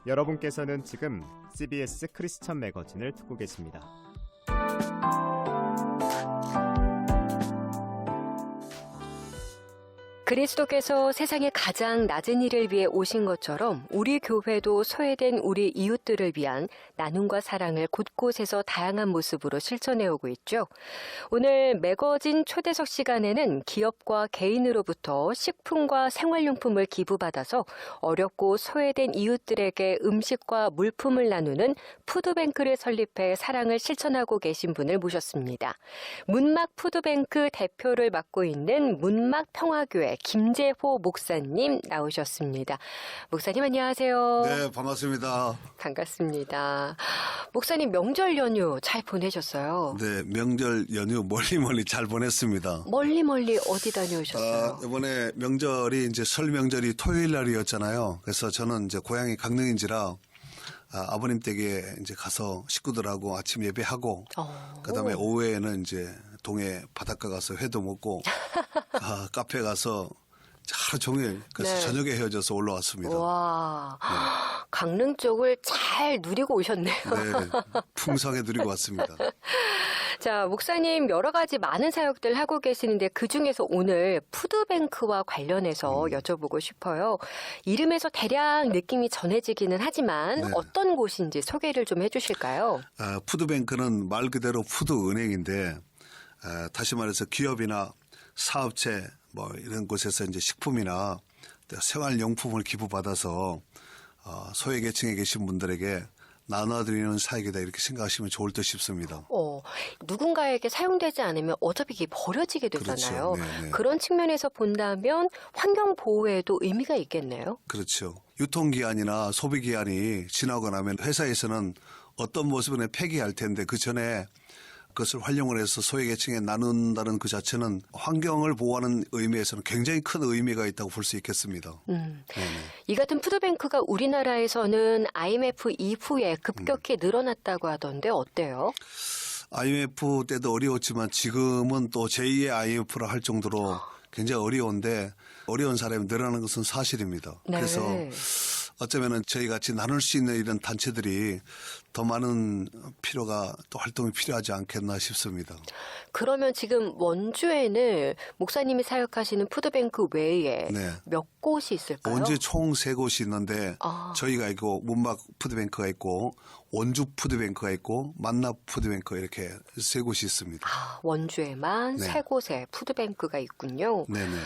여러분께서는 지금 CBS 크리스천 매거진을 듣고 계십니다. 그리스도께서 세상의 가장 낮은 이를 위해 오신 것처럼 우리 교회도 소외된 우리 이웃들을 위한 나눔과 사랑을 곳곳에서 다양한 모습으로 실천해오고 있죠. 오늘 매거진 초대석 시간에는 기업과 개인으로부터 식품과 생활용품을 기부받아서 어렵고 소외된 이웃들에게 음식과 물품을 나누는 푸드뱅크를 설립해 사랑을 실천하고 계신 분을 모셨습니다. 문막 푸드뱅크 대표를 맡고 있는 문막 평화교회 김재호 목사님 나오셨습니다. 목사님 안녕하세요. 네, 반갑습니다. 반갑습니다. 목사님 명절 연휴 잘 보내셨어요? 네, 명절 연휴 멀리 잘 보냈습니다. 멀리 어디 다녀오셨어요? 이번에 명절이 이제 설 명절이 토요일 날이었잖아요. 그래서 저는 이제 고향이 강릉인지라 아버님 댁에 이제 가서 식구들하고 아침 예배하고 그다음에 오후에는 이제 동해 바닷가 가서 회도 먹고 카페 가서 하루 종일 그래서 네. 저녁에 헤어져서 올라왔습니다. 와, 네. 강릉 쪽을 잘 누리고 오셨네요. 네, 풍성하게 누리고 왔습니다. 자, 목사님 여러 가지 많은 사역들 하고 계시는데 그중에서 오늘 푸드뱅크와 관련해서 여쭤보고 싶어요. 이름에서 대략 느낌이 전해지기는 하지만 네. 어떤 곳인지 소개를 좀 해주실까요? 푸드뱅크는 말 그대로 푸드은행인데 다시 말해서 기업이나 사업체 뭐 이런 곳에서 이제 식품이나 생활용품을 기부받아서 소외계층에 계신 분들에게 나눠드리는 사역이다 이렇게 생각하시면 좋을 듯 싶습니다. 누군가에게 사용되지 않으면 어차피 이게 버려지게 되잖아요. 그렇죠. 그런 측면에서 본다면 환경보호에도 의미가 있겠네요. 그렇죠. 유통기한이나 소비기한이 지나고 나면 회사에서는 어떤 모습은 폐기할 텐데 그 전에 그것을 활용을 해서 소외계층에 나눈다는 그 자체는 환경을 보호하는 의미에서는 굉장히 큰 의미가 있다고 볼 수 있겠습니다. 이 같은 푸드뱅크가 우리나라에서는 IMF 이후에 급격히 늘어났다고 하던데 어때요? IMF 때도 어려웠지만 지금은 또 제2의 IMF라 할 정도로 굉장히 어려운데 어려운 사람이 늘어나는 것은 사실입니다. 네. 그래서 어쩌면은 저희 같이 나눌 수 있는 이런 단체들이 더 많은 필요가 또 활동이 필요하지 않겠나 싶습니다. 그러면 지금 원주에는 목사님이 사역하시는 푸드뱅크 외에 네. 몇 곳이 있을까요? 원주에 총 3곳이 있는데 저희가 있고 문막 푸드뱅크가 있고 원주 푸드뱅크가 있고 만납 푸드뱅크가 이렇게 3곳이 있습니다. 원주에만 네. 3곳의 푸드뱅크가 있군요. 네네.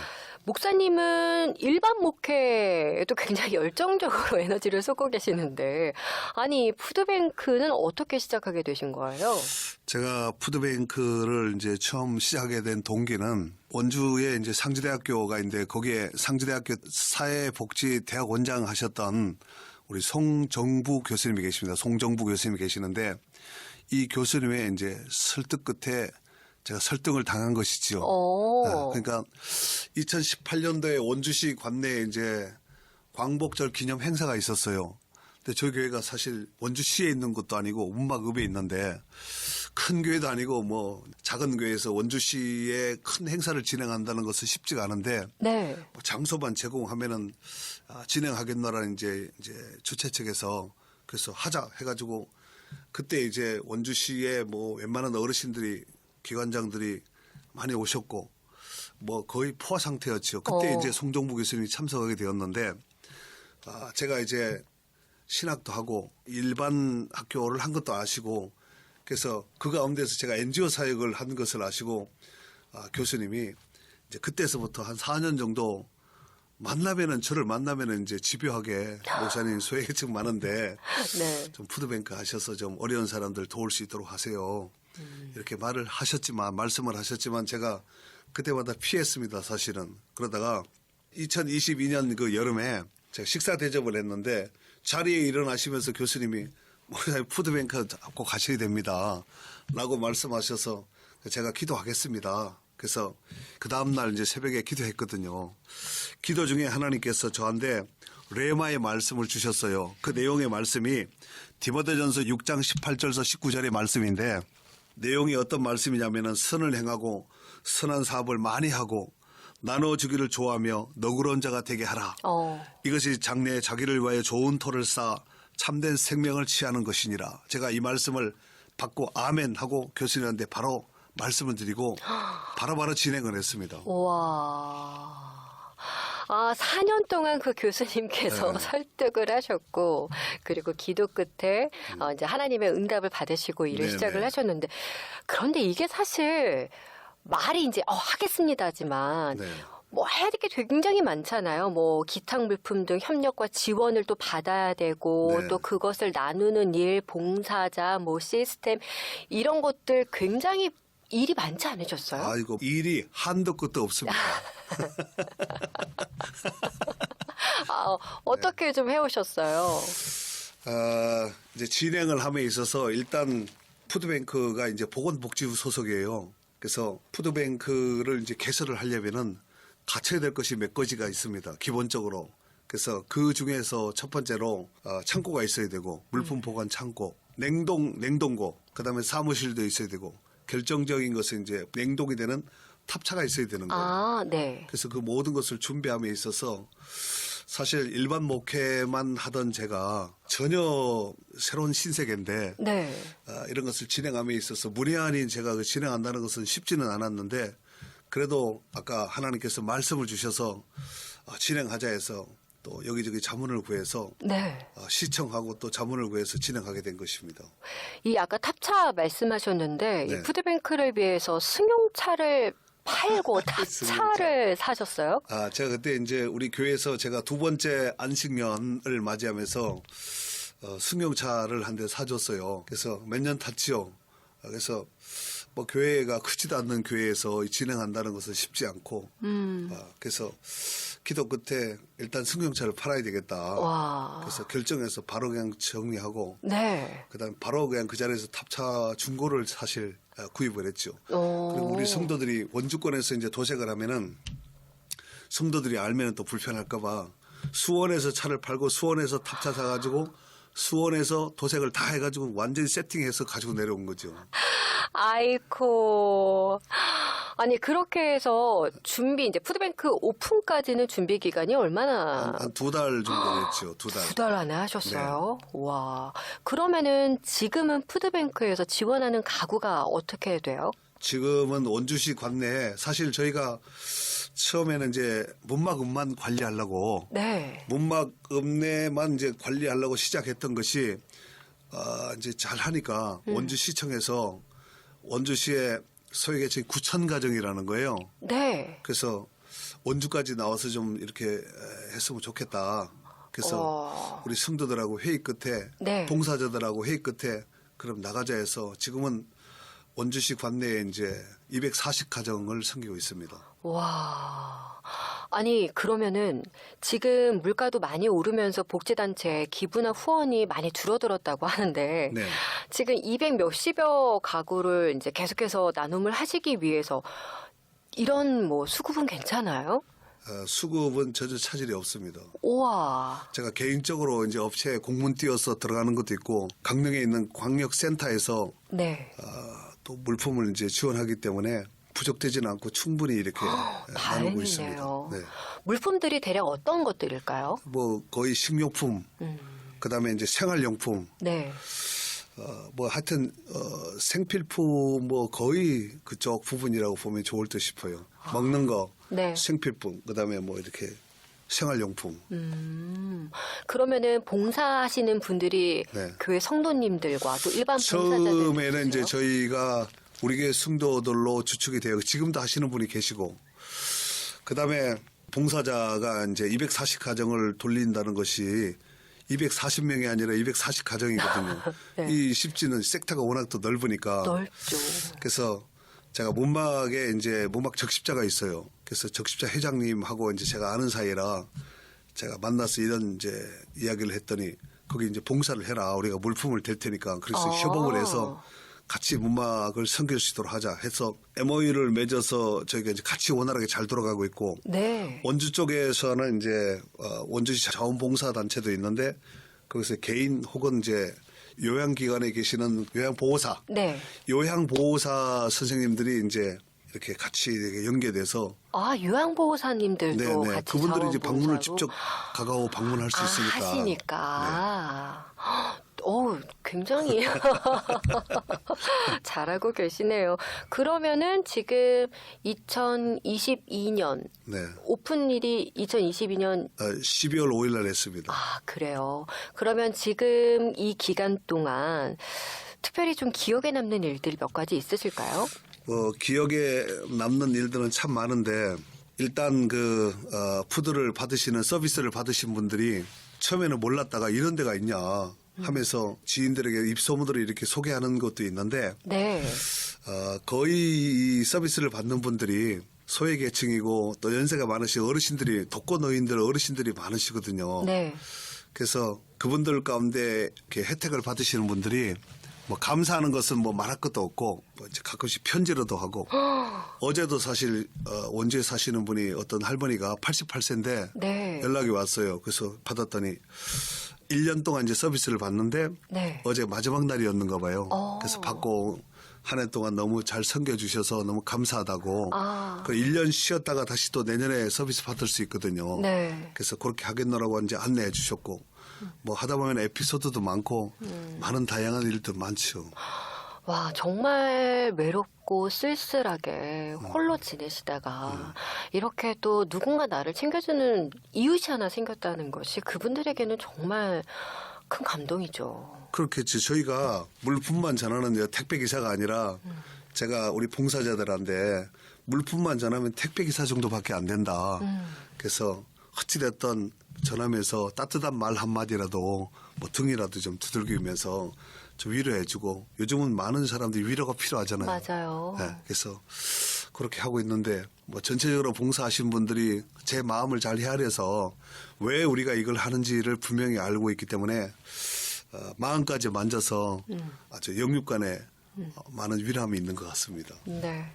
목사님은 일반 목회에도 굉장히 열정적으로 에너지를 쏟고 계시는데 아니 푸드뱅크는 어떻게 시작하게 되신 거예요? 제가 푸드뱅크를 이제 처음 시작하게 된 동기는 원주에 이제 상지대학교가 있는데 거기에 상지대학교 사회복지대학 원장 하셨던 우리 송정부 교수님이 계십니다. 송정부 교수님이 계시는데 이 교수님의 이제 설득 끝에 제가 설득을 당한 것이지요. 그러니까 2018년도에 원주시 관내에 이제 광복절 기념 행사가 있었어요. 근데 저희 교회가 사실 원주시에 있는 것도 아니고 문막읍에 있는데 큰 교회도 아니고 뭐 작은 교회에서 원주시에 큰 행사를 진행한다는 것은 쉽지가 않은데 네. 뭐 장소만 제공하면은 진행하겠노라는 이제 주최 측에서 그래서 하자 해가지고 그때 이제 원주시에 뭐 웬만한 어르신들이 기관장들이 많이 오셨고 뭐 거의 포화 상태였죠. 그때 이제 송정부 교수님이 참석하게 되었는데 제가 이제 신학도 하고 일반 학교를 한 것도 아시고 그래서 그 가운데서 제가 NGO 사역을 한 것을 아시고 교수님이 이제 그때서부터 한 4년 정도 저를 만나면은 이제 집요하게 목사님 소외계층 많은데 네. 좀 푸드뱅크 하셔서 좀 어려운 사람들 도울 수 있도록 하세요. 이렇게 말씀을 하셨지만 제가 그때마다 피했습니다, 사실은. 그러다가 2022년 그 여름에 제가 식사 대접을 했는데 자리에 일어나시면서 교수님이 목사님 푸드뱅크 꼭 가셔야 됩니다. 라고 말씀하셔서 제가 기도하겠습니다. 그래서 그 다음날 이제 새벽에 기도했거든요. 기도 중에 하나님께서 저한테 레마의 말씀을 주셨어요. 그 내용의 말씀이 디모데전서 6장 18절에서 19절의 말씀인데 내용이 어떤 말씀이냐면은 선을 행하고 선한 사업을 많이 하고 나눠주기를 좋아하며 너그러운 자가 되게 하라. 이것이 장래에 자기를 위하여 좋은 토를 쌓아 참된 생명을 취하는 것이니라. 제가 이 말씀을 받고 아멘 하고 교수님한테 바로 말씀을 드리고 바로바로 진행을 했습니다. 와. 4년 동안 그 교수님께서 네. 설득을 하셨고, 그리고 기도 끝에 이제 하나님의 응답을 받으시고 일을 네네. 시작을 하셨는데, 그런데 이게 사실 말이 이제 하겠습니다지만, 네. 뭐 해야 될 게 굉장히 많잖아요. 뭐 기탁 물품 등 협력과 지원을 또 받아야 되고, 네. 또 그것을 나누는 일, 봉사자, 뭐 시스템 이런 것들 굉장히 일이 많지 않으셨어요? 아이고 일이 한도 끝도 없습니다. 어떻게 좀 해오셨어요? 이제 진행을 함에 있어서 일단 푸드뱅크가 이제 보건복지부 소속이에요. 그래서 푸드뱅크를 이제 개설을 하려면은 갖춰야 될 것이 몇 가지가 있습니다. 기본적으로. 그래서 그 중에서 첫 번째로 창고가 있어야 되고 물품 보관 창고, 냉동고, 그다음에 사무실도 있어야 되고 결정적인 것은 이제 냉동이 되는 탑차가 있어야 되는 거예요. 네. 그래서 그 모든 것을 준비함에 있어서 사실 일반 목회만 하던 제가 전혀 새로운 신세계인데 네. 이런 것을 진행함에 있어서 문외한인 제가 그 진행한다는 것은 쉽지는 않았는데 그래도 아까 하나님께서 말씀을 주셔서 진행하자 해서 또 여기저기 자문을 구해서 네. 시청하고 또 자문을 구해서 진행하게 된 것입니다. 이 아까 탑차 말씀하셨는데 네. 이 푸드뱅크를 위해서 승용차를 팔고 탑차를 사셨어요? 제가 그때 이제 우리 교회에서 제가 두 번째 안식년을 맞이하면서 승용차를 한 대 사줬어요. 그래서 몇 년 탔지요. 그래서 뭐 교회가 크지도 않는 교회에서 진행한다는 것은 쉽지 않고 그래서 기도 끝에 일단 승용차를 팔아야 되겠다. 와. 그래서 결정해서 바로 그냥 정리하고 네. 그다음 바로 그냥 그 자리에서 탑차 중고를 사실 구입을 했죠. 그리고 우리 성도들이 원주권에서 이제 도색을 하면은 성도들이 알면은 또 불편할까봐 수원에서 차를 팔고 수원에서 탑차 사가지고 수원에서 도색을 다 해가지고 완전히 세팅해서 가지고 내려온 거죠. 아이코. 아니 그렇게 해서 준비 이제 푸드뱅크 오픈까지는 준비 기간이 얼마나? 한 2달 정도 됐죠. 2달. 2달 안에 하셨어요? 와. 그러면은 지금은 푸드뱅크에서 지원하는 가구가 어떻게 돼요? 지금은 원주시 관내에 사실 저희가 처음에는 이제 문막읍만 관리하려고 네. 문막읍내만 이제 관리하려고 시작했던 것이 이제 잘 하니까 원주시청에서 원주시에 소위 얘기해 9천 가정이라는 거예요. 네. 그래서 원주까지 나와서 좀 이렇게 했으면 좋겠다. 그래서 우리 성도들하고 회의 끝에 네. 봉사자들하고 회의 끝에 그럼 나가자 해서 지금은 원주시 관내에 이제 240가정을 섬기고 있습니다. 와. 아니, 그러면은 지금 물가도 많이 오르면서 복지단체 기부나 후원이 많이 줄어들었다고 하는데 네. 지금 200 몇십여 가구를 이제 계속해서 나눔을 하시기 위해서 이런 뭐 수급은 괜찮아요? 수급은 전혀 차질이 없습니다. 우와. 제가 개인적으로 이제 업체에 공문 띄워서 들어가는 것도 있고 강릉에 있는 광역센터에서 네. 또 물품을 이제 지원하기 때문에 부족되지는 않고 충분히 이렇게 나누고 있습니다. 다행이네요. 네. 물품들이 대략 어떤 것들일까요? 뭐 거의 식료품, 그다음에 이제 생활용품, 네. 뭐 하여튼 생필품 뭐 거의 그쪽 부분이라고 보면 좋을 듯 싶어요. 먹는 거, 네. 생필품, 그다음에 뭐 이렇게 생활용품. 그러면은 봉사하시는 분들이 네. 교회 성도님들과 또 일반 봉사자들 처음에는 이제 저희가 우리 교회 성도들로 주축이 되어 지금도 하시는 분이 계시고 그다음에 봉사자가 이제 240가정을 돌린다는 것이 240명이 아니라 240가정이거든요. 네. 이 쉽지는 섹터가 워낙 또 넓으니까. 넓죠. 그래서 제가 문막에 이제 문막 적십자가 있어요. 그래서 적십자 회장님하고 이제 제가 아는 사이라 제가 만나서 이런 이제 이야기를 했더니 거기 이제 봉사를 해라. 우리가 물품을 댈 테니까. 그래서 협업을 해서 같이 문막을 섬길 수 있도록 하자 해서 MOU를 맺어서 저희가 이제 같이 원활하게 잘 돌아가고 있고 네. 원주 쪽에서는 이제 원주시 자원봉사단체도 있는데 거기서 개인 혹은 이제 요양기관에 계시는 요양보호사, 네. 요양보호사 선생님들이 이제 이렇게 같이 이렇게 연계돼서 요양보호사님들도 같이 그분들이 이제 방문을 자원봉사로? 직접 가가고 방문할 수 있으니까. 하시니까. 굉장히 잘하고 계시네요. 그러면은 지금 2022년 네. 오픈일이 2022년 12월 5일 날 했습니다. 아, 그래요. 그러면 지금 이 기간 동안 특별히 좀 기억에 남는 일들이 몇 가지 있으실까요? 기억에 남는 일들은 참 많은데 일단 푸드를 받으시는 서비스를 받으신 분들이 처음에는 몰랐다가 이런 데가 있냐 하면서 지인들에게 입소문으로 이렇게 소개하는 것도 있는데 네. 거의 이 서비스를 받는 분들이 소외계층이고 또 연세가 많으신 어르신들이 독거노인들 어르신들이 많으시거든요. 네. 그래서 그분들 가운데 이렇게 혜택을 받으시는 분들이 뭐 감사하는 것은 뭐 말할 것도 없고 뭐 이제 가끔씩 편지로도 하고 어제도 사실 원주에 사시는 분이 어떤 할머니가 88세인데 네. 연락이 왔어요. 그래서 받았더니 1년 동안 이제 서비스를 받는데 네. 어제 마지막 날이었는가 봐요. 그래서 받고 한 해 동안 너무 잘 섬겨주셔서 너무 감사하다고. 그 1년 쉬었다가 다시 또 내년에 서비스 받을 수 있거든요. 네. 그래서 그렇게 하겠노라고 이제 안내해 주셨고 뭐 하다 보면 에피소드도 많고 많은 다양한 일도 많죠. 와, 정말 외롭고 쓸쓸하게 홀로 지내시다가 이렇게 또 누군가 나를 챙겨주는 이웃이 하나 생겼다는 것이 그분들에게는 정말 큰 감동이죠. 그렇겠지. 저희가 물품만 전하는 택배 기사가 아니라 제가 우리 봉사자들한테 물품만 전하면 택배 기사 정도밖에 안 된다. 그래서 어찌됐든 전하면서 따뜻한 말 한마디라도 뭐 등이라도 좀 두들기면서 좀 위로해주고 요즘은 많은 사람들이 위로가 필요하잖아요. 맞아요. 네, 그래서 그렇게 하고 있는데 뭐 전체적으로 봉사하신 분들이 제 마음을 잘 헤아려서 왜 우리가 이걸 하는지를 분명히 알고 있기 때문에 마음까지 만져서 아주 영육간에 많은 위로함이 있는 것 같습니다. 네.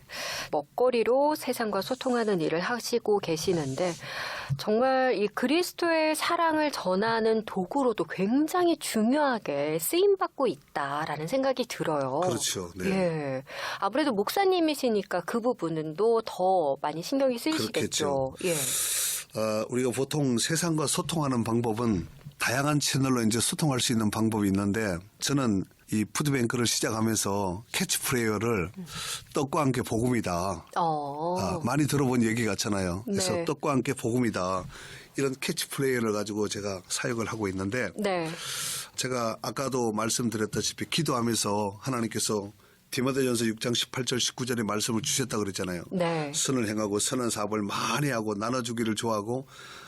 먹거리로 세상과 소통하는 일을 하시고 계시는데 정말 이 그리스도의 사랑을 전하는 도구로도 굉장히 중요하게 쓰임받고 있다라는 생각이 들어요. 그렇죠. 네. 예. 아무래도 목사님이시니까 그 부분은 또 더 많이 신경이 쓰이시겠죠. 예. 우리가 보통 세상과 소통하는 방법은 다양한 채널로 이제 소통할 수 있는 방법이 있는데 저는 이 푸드뱅크를 시작하면서 캐치프레이어를 떡과 함께 복음이다. 많이 들어본 얘기 같잖아요. 그래서 네. 떡과 함께 복음이다. 이런 캐치프레이어를 가지고 제가 사역을 하고 있는데 네. 제가 아까도 말씀드렸다시피 기도하면서 하나님께서 디모데전서 6장 18절 19절의 말씀을 주셨다고 그랬잖아요. 네. 선을 행하고 선한 사업을 많이 하고 나눠주기를 좋아하고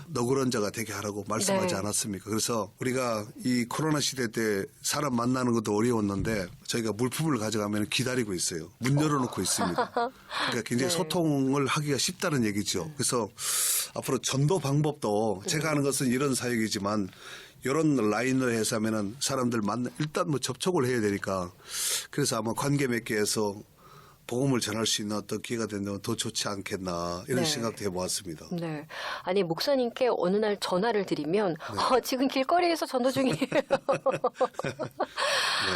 너그러운 자가 되게 하라고 말씀하지 네. 않았습니까? 그래서 우리가 이 코로나 시대 때 사람 만나는 것도 어려웠는데 저희가 물품을 가져가면 기다리고 있어요. 문 열어놓고 있습니다. 그러니까 굉장히 네. 소통을 하기가 쉽다는 얘기죠. 그래서 앞으로 전도 방법도 제가 하는 것은 이런 사역이지만 이런 라인을 해서 하면은 사람들 일단 뭐 접촉을 해야 되니까 그래서 아마 관계 맺기 해서 복음을 전할 수 있는 어떤 기회가 된다면 더 좋지 않겠나 이런 네. 생각도 해보았습니다. 네. 아니, 목사님께 어느 날 전화를 드리면, 지금 길거리에서 전도 중이에요.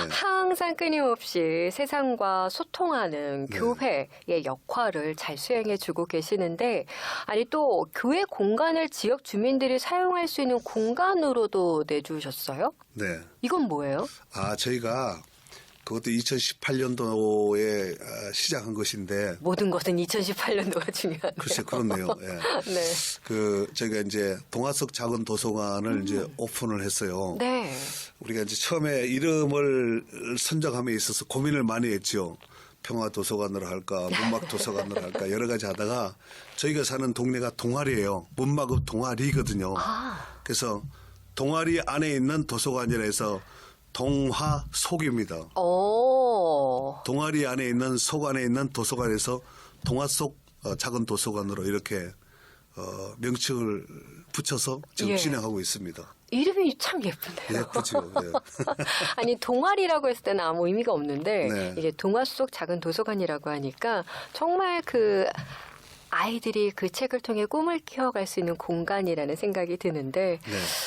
항상 끊임없이 세상과 소통하는 교회의 역할을 잘 수행해 주고 계시는데, 아니, 또 교회 공간을 지역 주민들이 사용할 수 있는 공간으로도 내주셨어요? 네. 이건 뭐예요? 저희가 그것도 2018년도에 시작한 것인데. 모든 것은 2018년도가 중요하네요. 글쎄, 그렇네요. 예. 네. 저희가 이제 동화석 작은 도서관을 이제 오픈을 했어요. 네. 우리가 이제 처음에 이름을 선정함에 있어서 고민을 많이 했죠. 평화도서관으로 할까, 문막도서관으로 할까, 여러 가지 하다가 저희가 사는 동네가 동아리예요. 문막읍 동아리거든요. 그래서 동아리 안에 있는 도서관이라 해서 동화속입니다. 동아리 안에 있는 속 안에 있는 도서관에서 동화속 작은 도서관으로 이렇게 명칭을 붙여서 지금 진행하고 있습니다. 이름이 참 예쁜데요. 예쁘죠. 네. 아니, 동아리라고 했을 때는 아무 의미가 없는데 네. 이제 동화 속 작은 도서관이라고 하니까 정말 그 아이들이 그 책을 통해 꿈을 키워갈 수 있는 공간이라는 생각이 드는데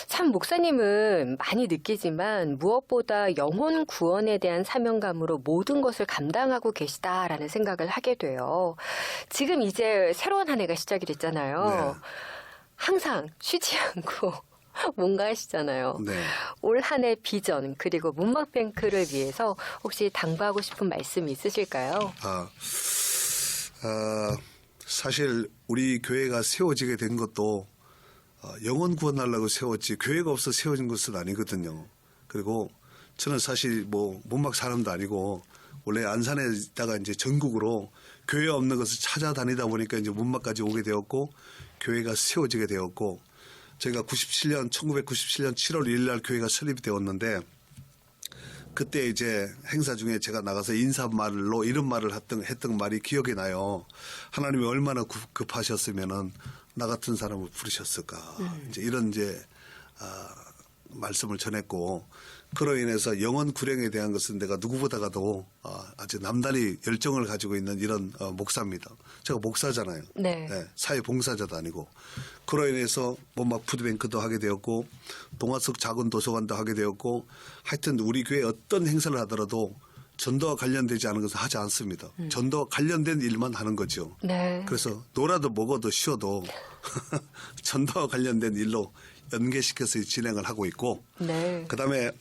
참 목사님은 많이 느끼지만 무엇보다 영혼 구원에 대한 사명감으로 모든 것을 감당하고 계시다라는 생각을 하게 돼요. 지금 이제 새로운 한 해가 시작이 됐잖아요. 항상 쉬지 않고 뭔가 하시잖아요. 네. 올 한 해 비전 그리고 문막뱅크를 위해서 혹시 당부하고 싶은 말씀이 있으실까요? 사실 우리 교회가 세워지게 된 것도 영혼 구원하려고 세웠지 교회가 없어 세워진 것은 아니거든요. 그리고 저는 사실 뭐 문막 사람도 아니고 원래 안산에 있다가 이제 전국으로 교회 없는 것을 찾아다니다 보니까 이제 문막까지 오게 되었고 교회가 세워지게 되었고 저희가 1997년 7월 1일 날 교회가 설립이 되었는데 그때 이제 행사 중에 제가 나가서 인사말로 이런 말을 했던 말이 기억이 나요. 하나님이 얼마나 급하셨으면은 나 같은 사람을 부르셨을까. 이제 이런 말씀을 전했고 그로 인해서 영혼 구령에 대한 것은 내가 누구보다가도 아주 남다리 열정을 가지고 있는 이런 목사입니다. 제가 목사잖아요. 네. 네, 사회봉사자도 아니고 그로 인해서 문막 푸드뱅크도 하게 되었고 동화석 작은 도서관도 하게 되었고 하여튼 우리 교회 어떤 행사를 하더라도 전도와 관련되지 않은 것은 하지 않습니다. 전도와 관련된 일만 하는 거죠. 네. 그래서 놀아도 먹어도 쉬어도 전도와 관련된 일로 연계시켜서 진행을 하고 있고 네. 그다음에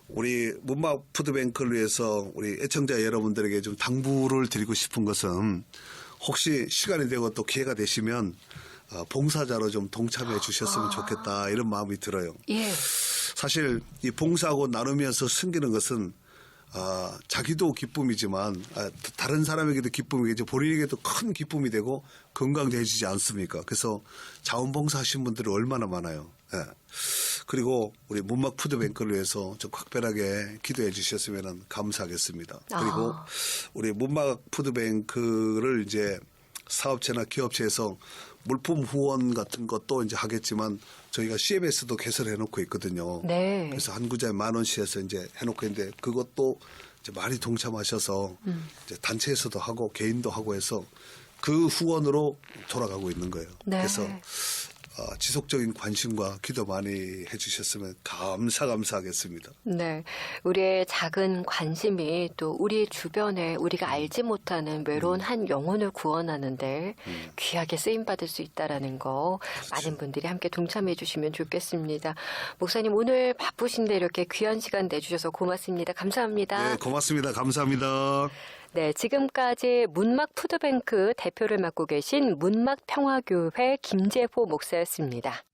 우리 문막 푸드뱅크를 위해서 우리 애청자 여러분들에게 좀 당부를 드리고 싶은 것은 혹시 시간이 되고 또 기회가 되시면 봉사자로 좀 동참해 주셨으면 좋겠다 이런 마음이 들어요. 예. 사실 이 봉사하고 나누면서 섬기는 것은 자기도 기쁨이지만 다른 사람에게도 기쁨이겠죠. 본인에게도 큰 기쁨이 되고 건강해지지 않습니까? 그래서 자원봉사 하신 분들이 얼마나 많아요. 예. 그리고 우리 문막 푸드뱅크를 위해서 좀 각별하게 기도해 주셨으면 감사하겠습니다. 그리고 우리 문막 푸드뱅크를 이제 사업체나 기업체에서 물품 후원 같은 것도 이제 하겠지만 저희가 CMS도 개설해 놓고 있거든요. 네. 그래서 한 구자에 10,000원씩에서 이제 해놓고 있는데 그것도 이제 많이 동참하셔서 이제 단체에서도 하고 개인도 하고 해서 그 후원으로 돌아가고 있는 거예요. 네. 그래서 지속적인 관심과 기도 많이 해주셨으면 감사하겠습니다. 네. 우리의 작은 관심이 또 우리 주변에 우리가 알지 못하는 외로운 한 영혼을 구원하는데 귀하게 쓰임받을 수 있다라는 거 많은 분들이 함께 동참해 주시면 좋겠습니다. 목사님 오늘 바쁘신데 이렇게 귀한 시간 내주셔서 고맙습니다. 감사합니다. 네, 고맙습니다. 감사합니다. 네, 지금까지 문막 푸드뱅크 대표를 맡고 계신 문막 평화교회 김재호 목사였습니다.